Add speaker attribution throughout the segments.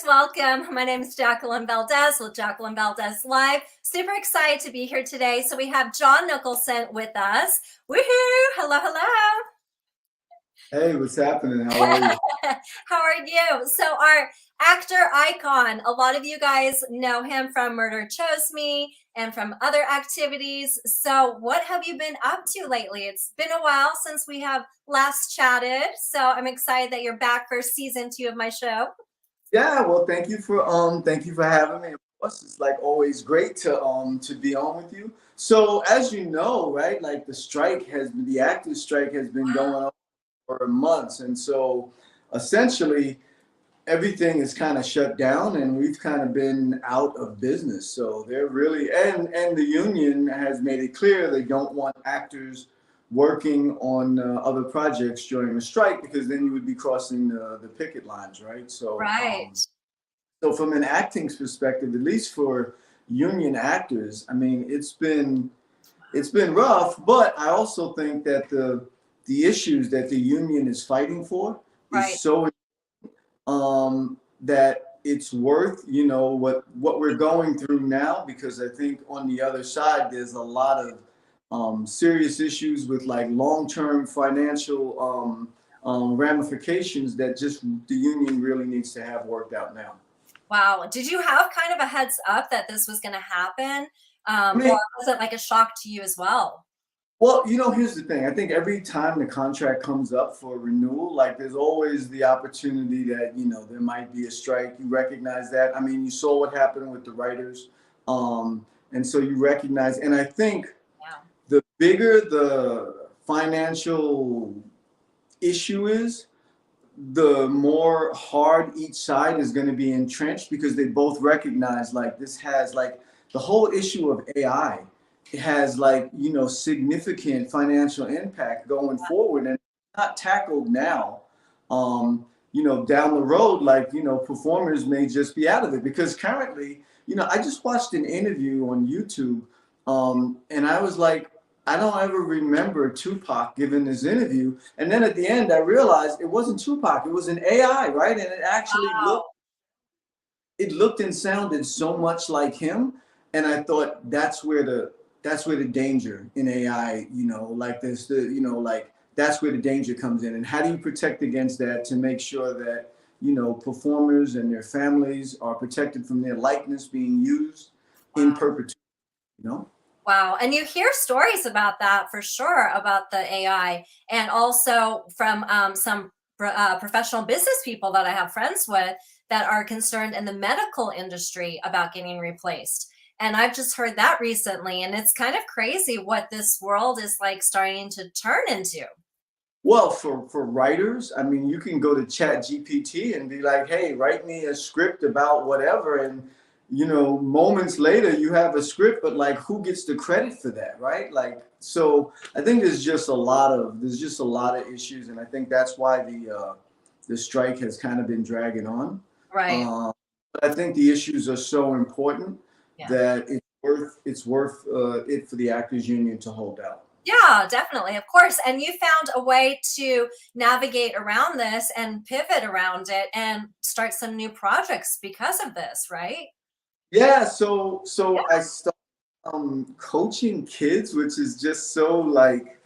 Speaker 1: welcome. My name is Jacqueline Valdez with Jacqueline Valdez Live. Super excited to be here today. So we have John Nicholson with us. Woohoo! Hello, hello.
Speaker 2: Hey, what's happening? How are you?
Speaker 1: How are you? So our actor icon, a lot of you guys know him from Murder Chose Me and from other activities. So what have you been up to lately? It's been a while since we have last chatted. So I'm excited that you're back for season 2 of my show.
Speaker 2: Yeah, well, thank you for having me. Of course, it's like always great to be on with you. So as you know, right, like the actors strike has been going on for months, and so essentially everything is kind of shut down, and we've kind of been out of business. So they're really and the union has made it clear they don't want actors working on other projects during the strike because then you would be crossing the picket lines, right?
Speaker 1: Right.
Speaker 2: So from an acting perspective, at least for union actors, I mean, it's been rough, but I also think that the issues that the union is fighting for is
Speaker 1: Right.
Speaker 2: so that it's worth what we're going through now, because I think on the other side there's a lot of serious issues with like long-term financial ramifications that just the union really needs to have worked out now.
Speaker 1: Wow. Did you have kind of a heads up that this was going to happen?
Speaker 2: I
Speaker 1: Or
Speaker 2: mean,
Speaker 1: was it like a shock to you as well?
Speaker 2: well, here's the thing. I think every time the contract comes up for renewal, like there's always the opportunity that, there might be a strike. You recognize that. I mean, you saw what happened with the writers. And so you recognize, and I think
Speaker 1: Yeah.
Speaker 2: the bigger the financial issue is, the more hard each side is going to be entrenched, because they both recognize like this has like the whole issue of AI. It has like significant financial impact going forward, and not tackled now. Down the road, like performers may just be out of it, because currently, I just watched an interview on YouTube, and I was like, I don't ever remember Tupac giving this interview. And then at the end, I realized it wasn't Tupac; it was an AI, right? And it actually
Speaker 1: Wow.
Speaker 2: looked and sounded so much like him. And I thought that's where the danger in AI, like this, like that's where the danger comes in. And how do you protect against that to make sure that performers and their families are protected from their likeness being used in
Speaker 1: Wow.
Speaker 2: perpetuity? You know.
Speaker 1: Wow. And you hear stories about that for sure, about the AI, and also from some professional business people that I have friends with that are concerned in the medical industry about getting replaced. And I've just heard that recently. And it's kind of crazy what this world is like starting to turn into.
Speaker 2: Well, for writers, I mean, you can go to Chat GPT and be like, "Hey, write me a script about whatever," and moments later you have a script, but like, who gets the credit for that, right? Like, so I think there's just a lot of issues, and I think that's why the strike has kind of been dragging on.
Speaker 1: Right.
Speaker 2: Um, but I think the issues are so important
Speaker 1: Yeah.
Speaker 2: that it's worth it for the actors union to hold out.
Speaker 1: Yeah, definitely. Of course. And you found a way to navigate around this and pivot around it and start some new projects because of this, right?
Speaker 2: Yeah, so I started coaching kids, which is just so like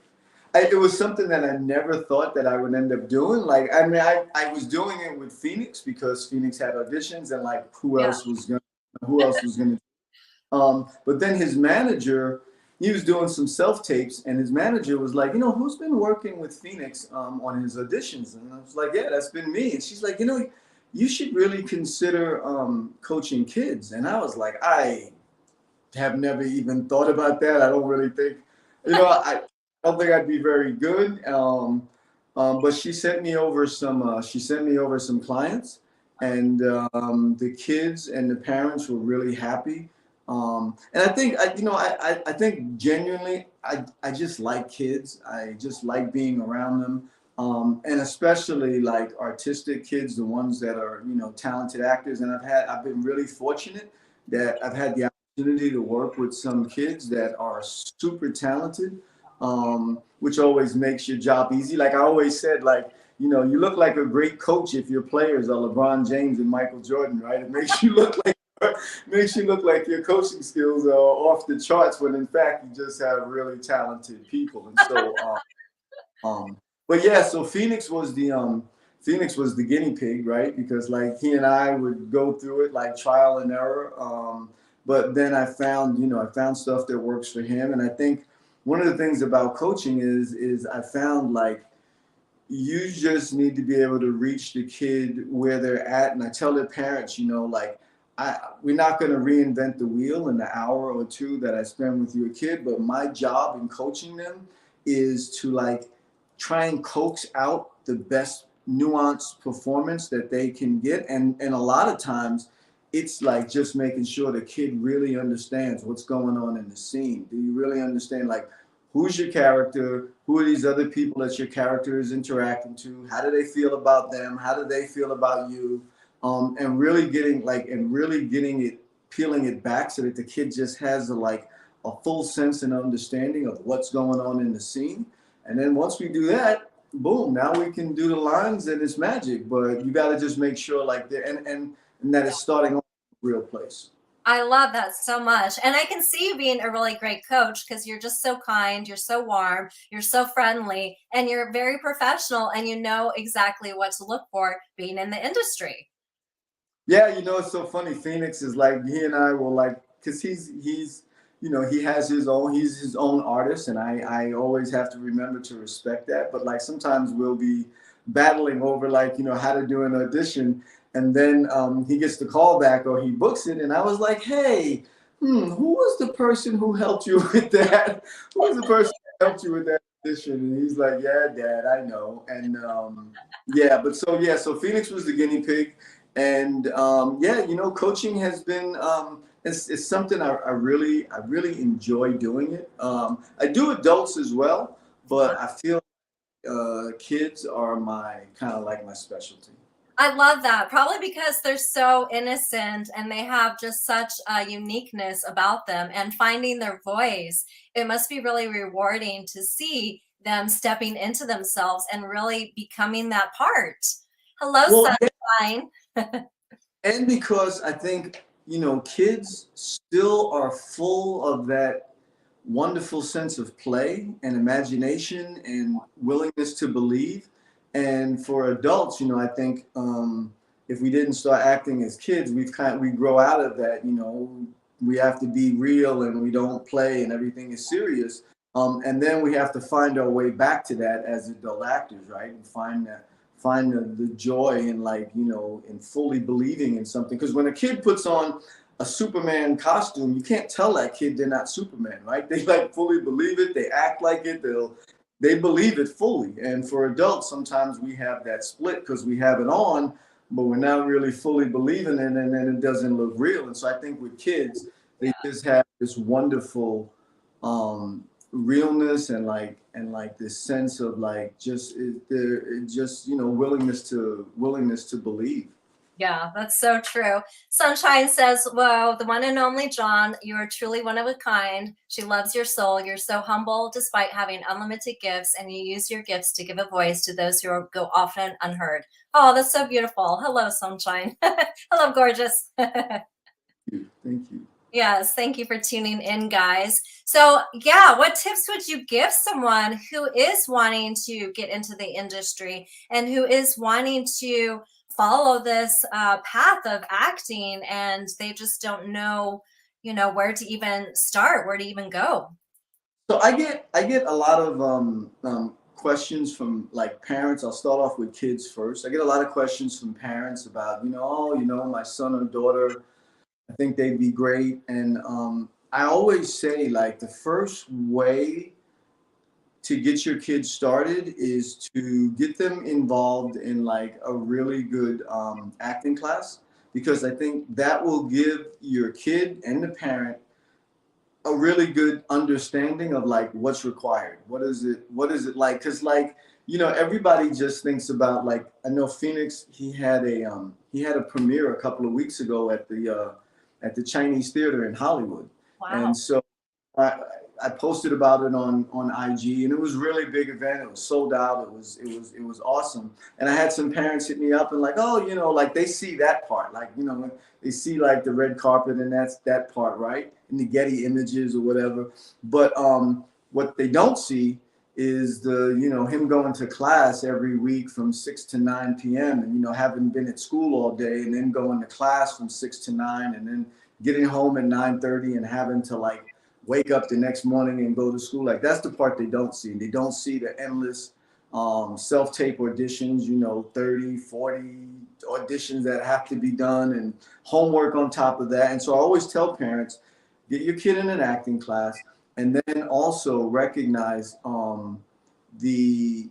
Speaker 2: it was something that I never thought that I would end up doing. Like, I mean, I was doing it with Phoenix because Phoenix had auditions, and like
Speaker 1: Yeah.
Speaker 2: who else was gonna but then his manager, he was doing some self tapes, and his manager was like, who's been working with Phoenix on his auditions? And I was like, yeah, that's been me. And she's like, you should really consider coaching kids. And I was like, I have never even thought about that. I don't really think, I don't think I'd be very good. But she sent me over some clients, and the kids and the parents were really happy. And I think genuinely, I just like kids. I just like being around them. And especially like artistic kids, the ones that are, talented actors. And I've been really fortunate that I've had the opportunity to work with some kids that are super talented, which always makes your job easy. Like I always said, like, you look like a great coach if your players are LeBron James and Michael Jordan, right? It makes you look like your coaching skills are off the charts when in fact you just have really talented people. And so but yeah, so Phoenix was the guinea pig, right? Because like he and I would go through it like trial and error. But then I found stuff that works for him. And I think one of the things about coaching is I found like you just need to be able to reach the kid where they're at. And I tell their parents, like we're not going to reinvent the wheel in the hour or two that I spend with your kid, but my job in coaching them is to like try and coax out the best nuanced performance that they can get. And a lot of times it's like just making sure the kid really understands what's going on in the scene. Do you really understand like who's your character? Who are these other people that your character is interacting to? How do they feel about them? How do they feel about you? And really getting it, peeling it back so that the kid just has a full sense and understanding of what's going on in the scene. And then once we do that, boom, now we can do the lines and it's magic. But you got to just make sure and that it's starting on a real place.
Speaker 1: I love that so much. And I can see you being a really great coach because you're just so kind, you're so warm, you're so friendly, and you're very professional and you know exactly what to look for being in the industry.
Speaker 2: Yeah, it's so funny. Phoenix is like he and I will like because he's he has he's his own artist, and I always have to remember to respect that. But like sometimes we'll be battling over like how to do an audition, and then he gets the call back or he books it, and I was like, hey, who was the person who helped you with that? Who was the person who helped you with that audition? And he's like, yeah, Dad, I know. And so Phoenix was the guinea pig. And coaching has been it's something I really enjoy doing it. I do adults as well, but I feel kids are my kind of like my specialty.
Speaker 1: I love that. Probably because they're so innocent and they have just such a uniqueness about them and finding their voice. It must be really rewarding to see them stepping into themselves and really becoming that part. Hello,
Speaker 2: Well,
Speaker 1: sunshine.
Speaker 2: and because I think kids still are full of that wonderful sense of play and imagination and willingness to believe. And for adults, I think if we didn't start acting as kids, we grow out of that. We have to be real and we don't play and everything is serious. And then we have to find our way back to that as adult actors, right? And find the joy in in fully believing in something. Because when a kid puts on a Superman costume, you can't tell that kid they're not Superman, right? They like fully believe it. They act like it. They believe it fully. And for adults, sometimes we have that split because we have it on, but we're not really fully believing it, and then it doesn't look real. And so I think with kids, they just have this wonderful realness and this sense of willingness to believe.
Speaker 1: Yeah, that's so true. Sunshine says, whoa, the one and only John, you are truly one of a kind. She loves your soul. You're so humble despite having unlimited gifts, and you use your gifts to give a voice to those who go often unheard. Oh, that's so beautiful. Hello, Sunshine. Hello, gorgeous.
Speaker 2: Thank you.
Speaker 1: Yes, thank you for tuning in, guys. So, yeah, what tips would you give someone who is wanting to get into the industry and who is wanting to follow this path of acting and they just don't know, where to even start, where to even go?
Speaker 2: So I get a lot of questions from like parents. I'll start off with kids first. I get a lot of questions from parents about, my son or daughter, I think they'd be great. And I always say like the first way to get your kids started is to get them involved in like a really good acting class, because I think that will give your kid and the parent a really good understanding of like what's required. What is it like? Because everybody just thinks about like, I know Phoenix, he had a premiere a couple of weeks ago at the Chinese Theater in Hollywood.
Speaker 1: Wow.
Speaker 2: And so I posted about it on IG, and it was a really big event. It was sold out. It was awesome. And I had some parents hit me up and like, oh, like they see that part, like they see like the red carpet and that's that part, right? And the Getty images or whatever. But what they don't see is the him going to class every week from 6 to 9 p.m. and having been at school all day and then going to class from 6 to 9 and then getting home at 9:30 and having to like wake up the next morning and go to school. Like that's the part they don't see. They don't see the endless self-tape auditions, 30, 40 auditions that have to be done and homework on top of that. And so I always tell parents, get your kid in an acting class and then also recognize the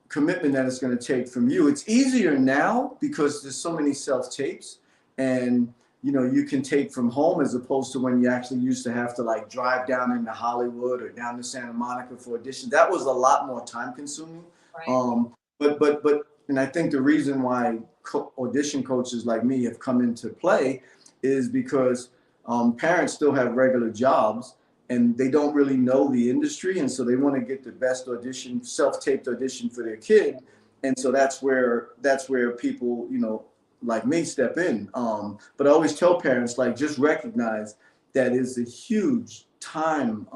Speaker 2: commitment that it's going to take from you. It's easier now because there's so many self-tapes and you can take from home as opposed to when you actually used to have to like drive down into Hollywood or down to Santa Monica for auditions. That was a lot more time consuming.
Speaker 1: Right.
Speaker 2: But and I think the reason why audition coaches like me have come into play is because parents still have regular jobs and they don't really know the industry. And so they want to get the best audition, self-taped audition for their kid. And so that's where people, like me step in. But I always tell parents, like, just recognize that is a huge time,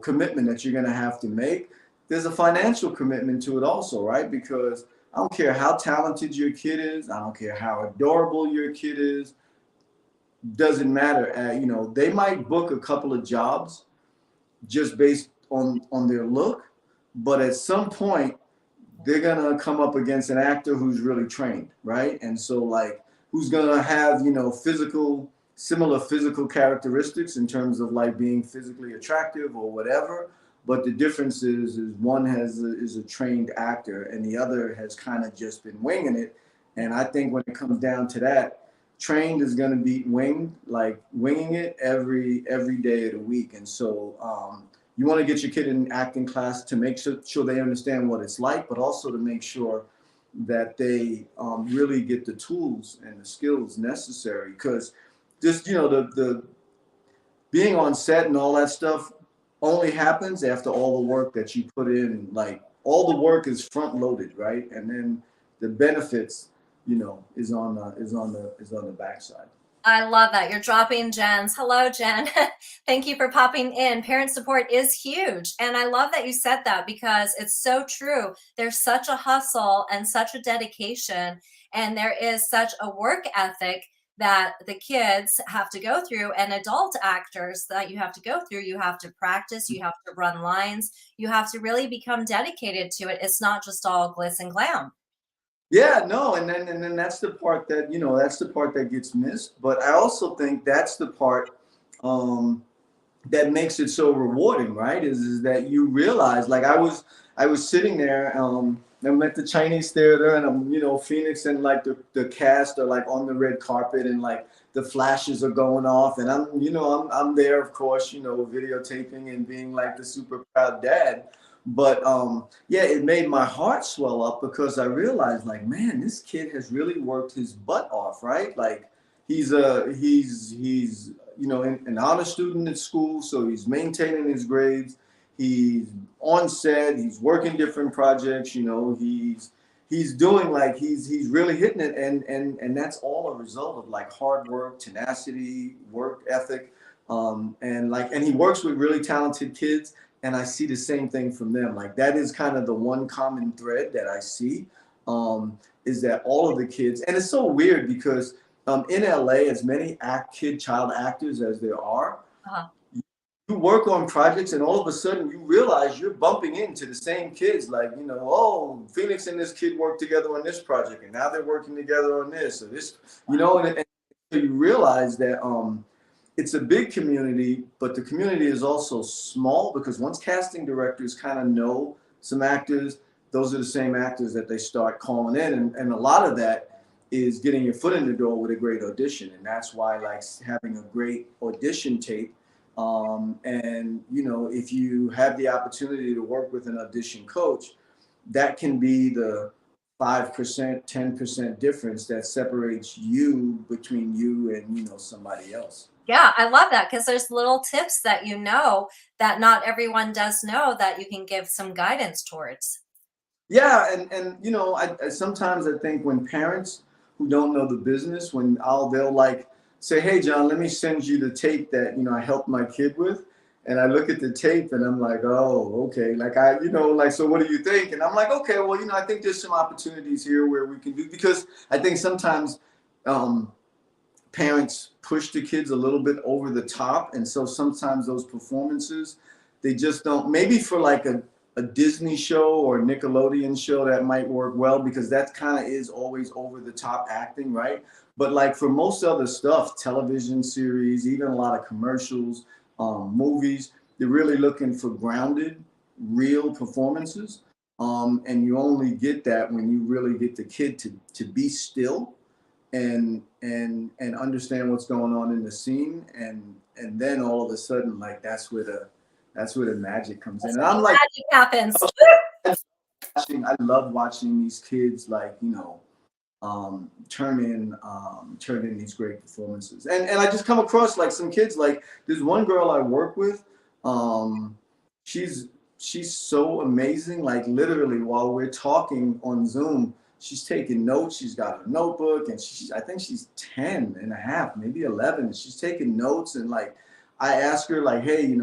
Speaker 2: commitment that you're going to have to make. There's a financial commitment to it also, right? Because I don't care how talented your kid is. I don't care how adorable your kid is. Doesn't matter. They might book a couple of jobs just based on their look, but at some point they're gonna come up against an actor who's really trained, right? And so like who's gonna have similar physical characteristics in terms of like being physically attractive or whatever. But the difference is one is a trained actor and the other has kind of just been winging it. And I think when it comes down to that, trained is going to beat winged, like winging it every day of the week. And so you want to get your kid in acting class to make sure they understand what it's like, but also to make sure that they really get the tools and the skills necessary. Because just the being on set and all that stuff only happens after all the work that you put in. Like all the work is front loaded, right? And then the benefits, is on the backside.
Speaker 1: I love that. You're dropping gems. Hello, Jen. Thank you for popping in. Parent support is huge. And I love that you said that because it's so true. There's such a hustle and such a dedication, and there is such a work ethic that the kids have to go through, and adult actors that you have to go through. You have to practice, you have to run lines, you have to really become dedicated to it. It's not just all glitz and glam.
Speaker 2: Yeah, no, and then that's the part that gets missed. But I also think that's the part um, that makes it so rewarding, right? Is that you realize, like I was sitting there, I'm at the Chinese theater, and I'm Phoenix and like the cast are like on the red carpet, and like the flashes are going off, and I'm there, of course, videotaping and being like the super proud dad. But yeah, it made my heart swell up because I realized, like, man, this kid has really worked his butt off, right? Like, he's an honor student at school, so he's maintaining his grades. He's on set. He's working different projects. He's doing like he's really hitting it, and that's all a result of like hard work, tenacity, work ethic, and he works with really talented kids, and I see the same thing from them. Like that is kind of the one common thread that I see, is that all of the kids, and it's so weird because in LA, as many child actors as there are,
Speaker 1: Uh-huh.
Speaker 2: you work on projects and all of a sudden you realize you're bumping into the same kids. Like, oh, Phoenix and this kid worked together on this project and now they're working together on this or this, and so you realize that it's a big community, but the community is also small because once casting directors kind of know some actors, those are the same actors that they start calling in. And a lot of that is getting your foot in the door with a great audition. And that's why like having a great audition tape. And if you have the opportunity to work with an audition coach, that can be the 5%, 10% difference that separates you between you and somebody else.
Speaker 1: Yeah, I love that because there's little tips that you know that not everyone does know that you can give some guidance towards.
Speaker 2: Yeah, and you know, I sometimes I think when parents who don't know the business, when they'll like say, "Hey, John, let me send you the tape that I helped my kid with," and I look at the tape and I'm like, "Oh, okay." Like like, so what do you think? And I'm like, "Okay, well, I think there's some opportunities here where we can do," because I think sometimes um, parents push the kids a little bit over the top, and so sometimes those performances they just don't, maybe for like a Disney show or a Nickelodeon show that might work well because that kind of is always over the top acting, right? But like for most other stuff, television series, even a lot of commercials, movies, they're really looking for grounded real performances, and you only get that when you really get the kid to be still and understand what's going on in the scene, and then all of a sudden, like, that's where the magic comes in.
Speaker 1: That's
Speaker 2: And
Speaker 1: when
Speaker 2: I'm
Speaker 1: the
Speaker 2: like,
Speaker 1: magic happens.
Speaker 2: I love watching these kids, like, turn in these great performances. And I just come across like some kids, like there's one girl I work with. Um, she's she's so amazing. Like literally while we're talking on Zoom, she's taking notes. She's got a notebook, and I think she's 10 and a half, maybe 11. She's taking notes, and like I ask her like, hey,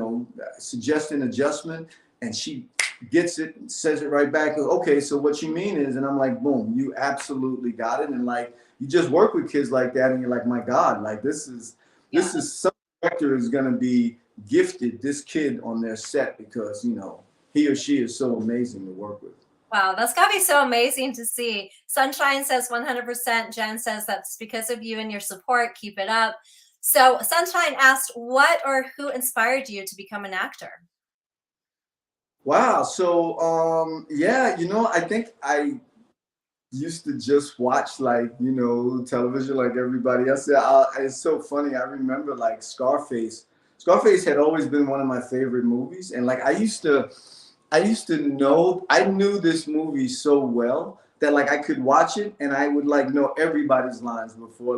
Speaker 2: suggest an adjustment, and she gets it, says it right back. Okay, so what you mean is, and I'm like, boom, you absolutely got it. And like, you just work with kids like that, and you're like, my God, like
Speaker 1: Yeah.
Speaker 2: this is some director is gonna be gifted this kid on their set because he or she is so amazing to work with.
Speaker 1: Wow, that's gotta be so amazing to see. Sunshine says 100%. Jen says that's because of you and your support. Keep it up. So Sunshine asked, what or who inspired you to become an actor?
Speaker 2: Wow. So yeah, I think I used to just watch like television like everybody else. It's so funny. I remember like Scarface. Scarface had always been one of my favorite movies, and like I knew this movie so well that like I could watch it and I would like know everybody's lines before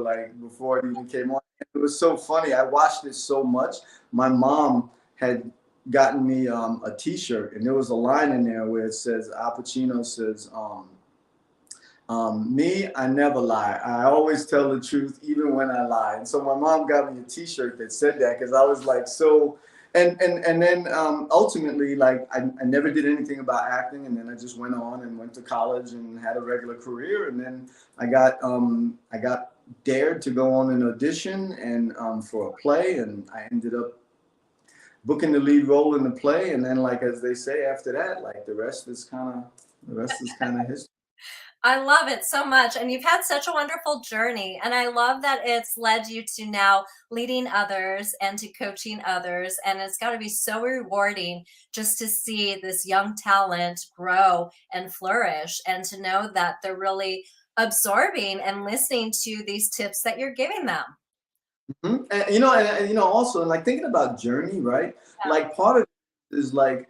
Speaker 2: it even came on. It was so funny. I watched it so much. My mom had gotten me a T-shirt, and there was a line in there where it says Al Pacino says. Me, I never lie. I always tell the truth, even when I lie. And so my mom got me a T-shirt that said that because I was like so. And then ultimately, like I never did anything about acting, and then I just went on and went to college and had a regular career. And then I got dared to go on an audition and for a play, and I ended up booking the lead role in the play. And then, like as they say, after that, like the rest is kind of history.
Speaker 1: I love it so much. And you've had such a wonderful journey. And I love that it's led you to now leading others and to coaching others. And it's got to be so rewarding just to see this young talent grow and flourish and to know that they're really absorbing and listening to these tips that you're giving them.
Speaker 2: Mhm. And also, and like thinking about journey, right?
Speaker 1: Yeah.
Speaker 2: Like part of it is like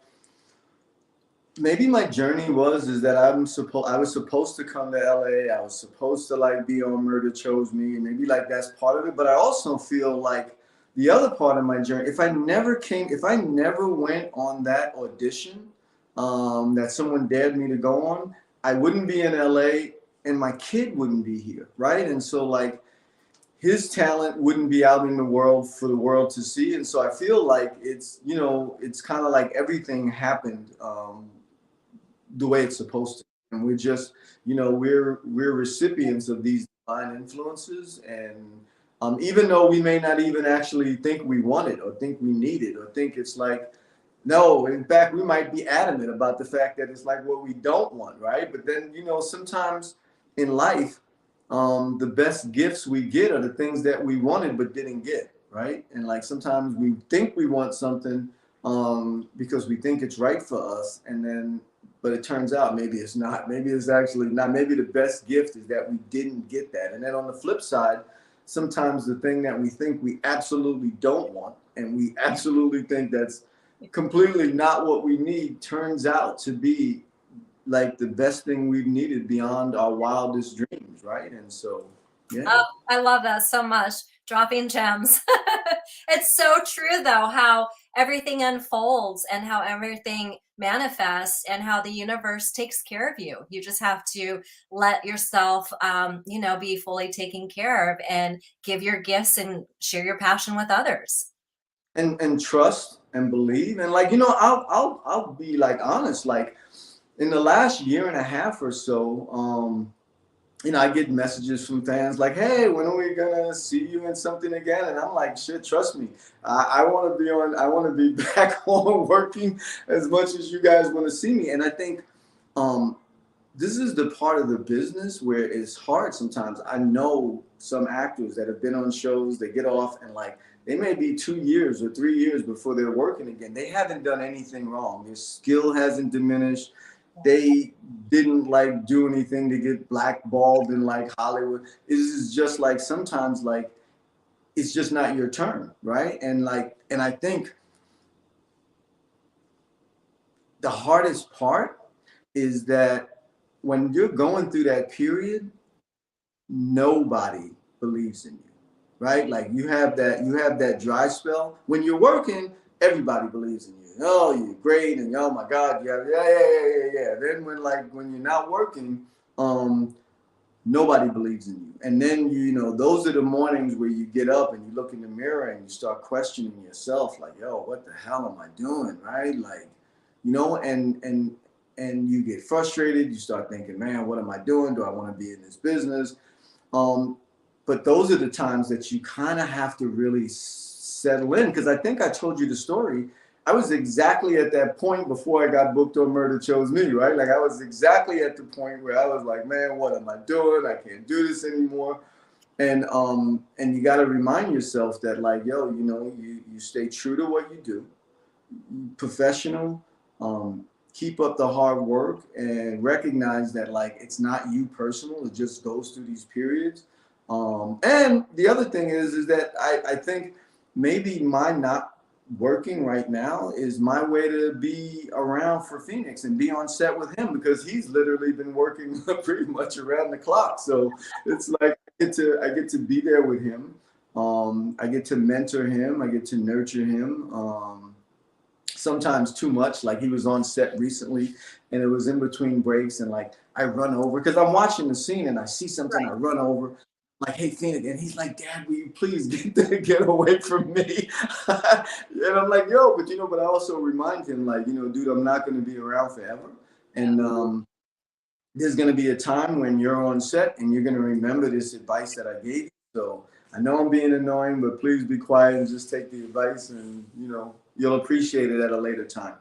Speaker 2: maybe my journey is that I was supposed to come to LA. I was supposed to like be on Murder Chose Me, and maybe like that's part of it. But I also feel like the other part of my journey, if I never went on that audition that someone dared me to go on, I wouldn't be in LA, and my kid wouldn't be here, right? And so like his talent wouldn't be out in the world for the world to see. And so I feel like it's kind of like everything happened the way it's supposed to. And we're just, we're recipients of these divine influences. And even though we may not even actually think we want it or think we need it or think it's like, no, in fact, we might be adamant about the fact that it's like what we don't want, right? But then, sometimes in life, the best gifts we get are the things that we wanted but didn't get, right? And like sometimes we think we want something because we think it's right for us, and then, but it turns out maybe it's not. Maybe it's actually not. Maybe the best gift is that we didn't get that. And then on the flip side, sometimes the thing that we think we absolutely don't want, and we absolutely think that's completely not what we need, turns out to be like the best thing we've needed beyond our wildest dreams, right? And so, yeah.
Speaker 1: Oh, I love that so much. dropping gems. It's so true, though, how everything unfolds and how everything manifests and how the universe takes care of you. You just have to let yourself, be fully taken care of and give your gifts and share your passion with others.
Speaker 2: And trust and believe. And like, I'll be like honest, like in the last year and a half or so, I get messages from fans like, "Hey, when are we gonna see you in something again?" And I'm like, "Shit, trust me, I want to be on. I want to be back on working as much as you guys want to see me." And I think um, this is the part of the business where it's hard sometimes. I know some actors that have been on shows, they get off and like they may be 2 years or 3 years before they're working again. They haven't done anything wrong. Their skill hasn't diminished. They didn't like do anything to get blackballed in like Hollywood. It's just like sometimes like it's just not your turn, right? And I think the hardest part is that when you're going through that period, nobody believes in you, right? Like you have that dry spell. When you're working, everybody believes in you. Oh, you're great, and oh my God, yeah. Then when you're not working, um, nobody believes in you. And then those are the mornings where you get up and you look in the mirror and you start questioning yourself, like, yo, what the hell am I doing, right? Like, and you get frustrated. You start thinking, man, what am I doing? Do I want to be in this business? Um, but those are the times that you kind of have to really settle in. Because I think I told you the story. I was exactly at that point before I got booked on Murder Chose Me, right? Like I was exactly at the point where I was like, man, what am I doing? I can't do this anymore. And you got to remind yourself that like, yo, you stay true to what you do, professional, keep up the hard work and recognize that like it's not you personal, it just goes through these periods. And the other thing is that I think maybe my not working right now is my way to be around for Phoenix and be on set with him because he's literally been working pretty much around the clock. So it's like I get to be there with him. I get to mentor him, I get to nurture him. Sometimes too much. Like he was on set recently and it was in between breaks and like I run over because I'm watching the scene and I see something, I
Speaker 1: Right.
Speaker 2: run over like, hey Phoenix, and he's like, Dad, will you please get away from me? And I'm like, yo, but I also remind him like, dude, I'm not going to be around forever. And there's going to be a time when you're on set and you're going to remember this advice that I gave you. So I know I'm being annoying, but please be quiet and just take the advice and, you'll appreciate it at a later time.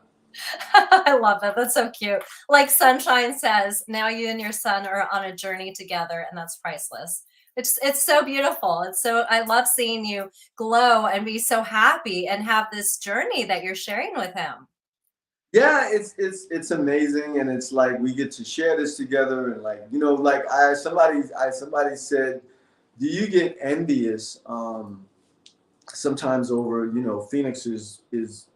Speaker 1: I love that. That's so cute. Like Sunshine says, now you and your son are on a journey together, and that's priceless. It's so beautiful. I love seeing you glow and be so happy and have this journey that you're sharing with him.
Speaker 2: Yeah, it's amazing, and it's like we get to share this together, and like like somebody said, do you get envious sometimes over Phoenix is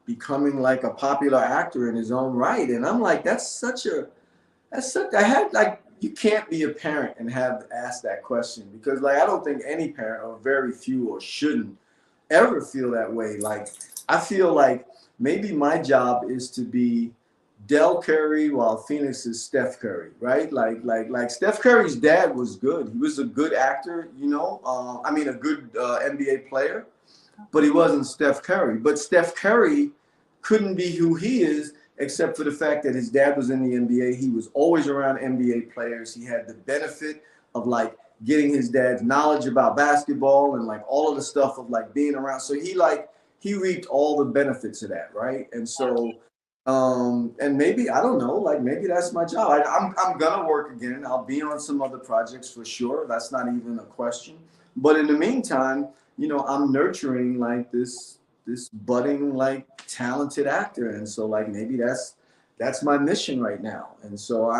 Speaker 2: becoming like a popular actor in his own right, and I'm like that's such I had like you can't be a parent and have asked that question because like I don't think any parent or very few or shouldn't ever feel that way. Like I feel like maybe my job is to be Del Curry while Phoenix is Steph Curry, right? Like Steph Curry's dad was good. He was a good actor, I mean a good NBA player, but he wasn't Steph Curry. But Steph Curry couldn't be who he is except for the fact that his dad was in the NBA. He was always around NBA players. He had the benefit of like getting his dad's knowledge about basketball and like all of the stuff of like being around. So he reaped all the benefits of that, right? And so and maybe I don't know, like maybe that's my job. I'm gonna work again. I'll be on some other projects for sure. That's not even a question. But in the meantime, I'm nurturing like this budding like talented actor, and so like maybe that's my mission right now. And so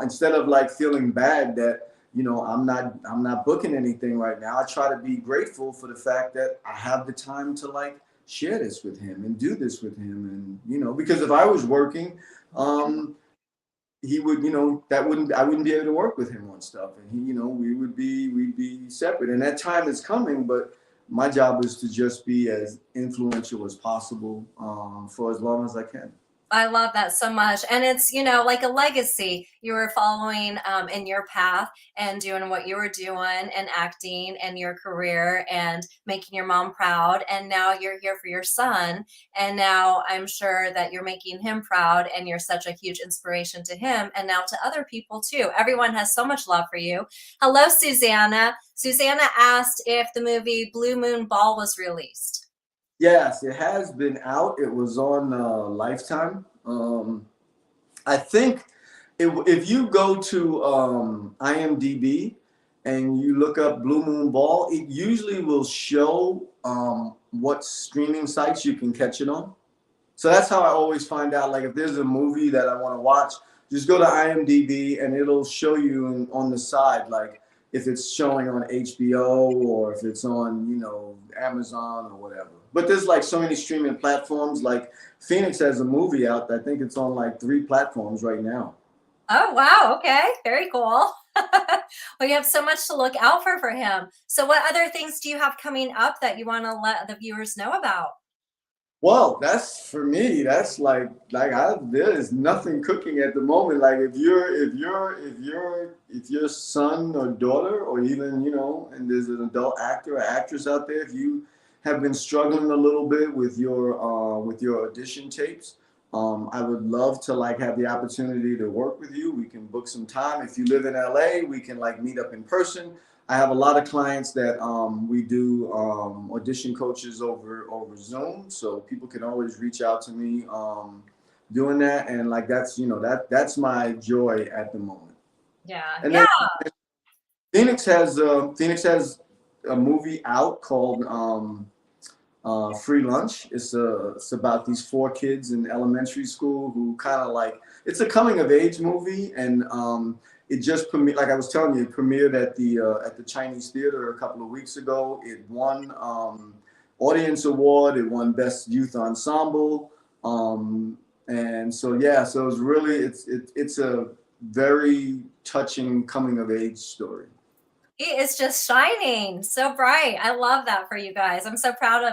Speaker 2: instead of like feeling bad that I'm not booking anything right now, I try to be grateful for the fact that I have the time to like share this with him and do this with him, and because if I was working, um, he would, I wouldn't be able to work with him on stuff, and he, we'd be separate. And that time is coming, but my job is to just be as influential as possible for as long as I can.
Speaker 1: I love that so much. And it's, like a legacy. You were following in your path and doing what you were doing and acting and your career and making your mom proud. And now you're here for your son. And now I'm sure that you're making him proud and you're such a huge inspiration to him and now to other people too. Everyone has so much love for you. Hello, Susanna. Susanna asked if the movie Blue Moon Ball was released.
Speaker 2: Yes, it has been out. It was on Lifetime. I think if you go to IMDb and you look up Blue Moon Ball, it usually will show what streaming sites you can catch it on. So that's how I always find out. Like if there's a movie that I want to watch, just go to IMDb and it'll show you on the side, like if it's showing on HBO or if it's on, Amazon or whatever. But there's like so many streaming platforms. Like Phoenix has a movie out. I think it's on like 3 platforms right now.
Speaker 1: Oh, wow. Okay. Very cool. Well, you have so much to look out for him. So what other things do you have coming up that you want to let the viewers know about?
Speaker 2: Well, that's for me. That's there is nothing cooking at the moment. Like if your son or daughter, or even and there's an adult actor or actress out there, if you have been struggling a little bit with your audition tapes, I would love to have the opportunity to work with you. We can book some time. If you live in LA, we can meet up in person. I have a lot of clients that we do audition coaches over Zoom, so people can always reach out to me doing that, and that's my joy at the moment.
Speaker 1: Yeah,
Speaker 2: And
Speaker 1: yeah.
Speaker 2: then Phoenix has a movie out called Free Lunch. It's about these 4 kids in elementary school who kind of it's a coming of age movie, and it just premiered, like I was telling you, it premiered at the Chinese Theater a couple of weeks ago. It won Audience Award. It won Best Youth Ensemble, and so so it was really it's a very touching coming of age story.
Speaker 1: He is just shining so bright. I love that for you guys. I'm so proud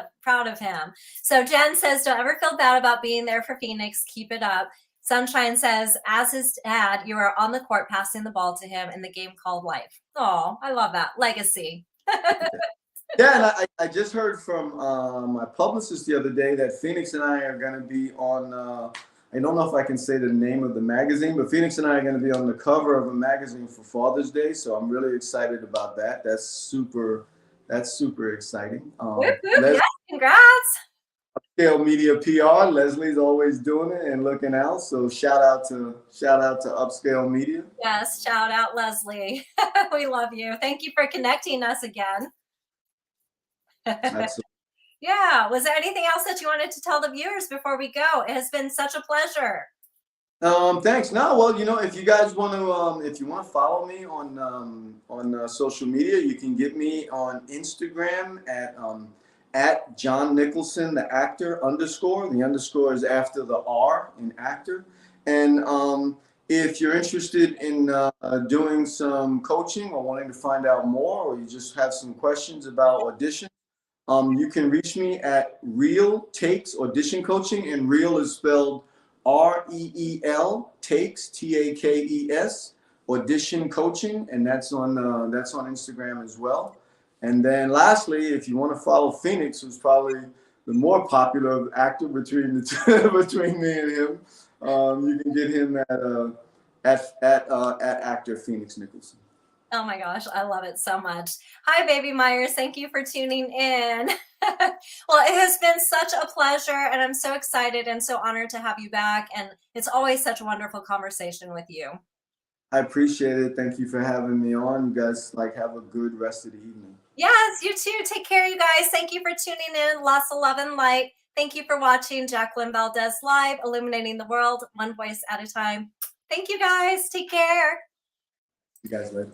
Speaker 1: of him. So Jen says, don't ever feel bad about being there for Phoenix. Keep it up. Sunshine says, as his dad, you are on the court passing the ball to him in the game called life. Oh, I love that. Legacy.
Speaker 2: Yeah, and I just heard from my publicist the other day that Phoenix and I are going to be on, I don't know if I can say the name of the magazine, but Phoenix and I are going to be on the cover of a magazine for Father's Day. So I'm really excited about that. That's super exciting.
Speaker 1: Whoop, whoop. Yeah, congrats.
Speaker 2: Upscale Media PR. Leslie's always doing it and looking out. So shout out to Upscale Media.
Speaker 1: Yes, shout out Leslie. We love you. Thank you for connecting us again.
Speaker 2: Absolutely.
Speaker 1: Yeah. Was there anything else that you wanted to tell the viewers before we go? It has been such a pleasure.
Speaker 2: Thanks. No, well, if you guys want to, if you want to follow me on social media, you can get me on Instagram at John Nicholson, the actor _. The underscore is after the R in actor. And if you're interested in doing some coaching or wanting to find out more, or you just have some questions about audition, you can reach me at Real Takes Audition Coaching, and Real is spelled REEL Takes TAKES Audition Coaching, and that's on Instagram as well. And then lastly, if you want to follow Phoenix, who's probably the more popular actor between the two, between me and him, you can get him at actor Phoenix Nicholson.
Speaker 1: Oh my gosh, I love it so much. Hi, Baby Myers. Thank you for tuning in. Well, it has been such a pleasure, and I'm so excited and so honored to have you back. And it's always such a wonderful conversation with you.
Speaker 2: I appreciate it. Thank you for having me on. You guys have a good rest of the evening.
Speaker 1: Yes, you too. Take care, you guys. Thank you for tuning in. Lots of love and light. Thank you for watching Jacqueline Valdez Live, illuminating the world one voice at a time. Thank you, guys. Take care.
Speaker 2: You guys later.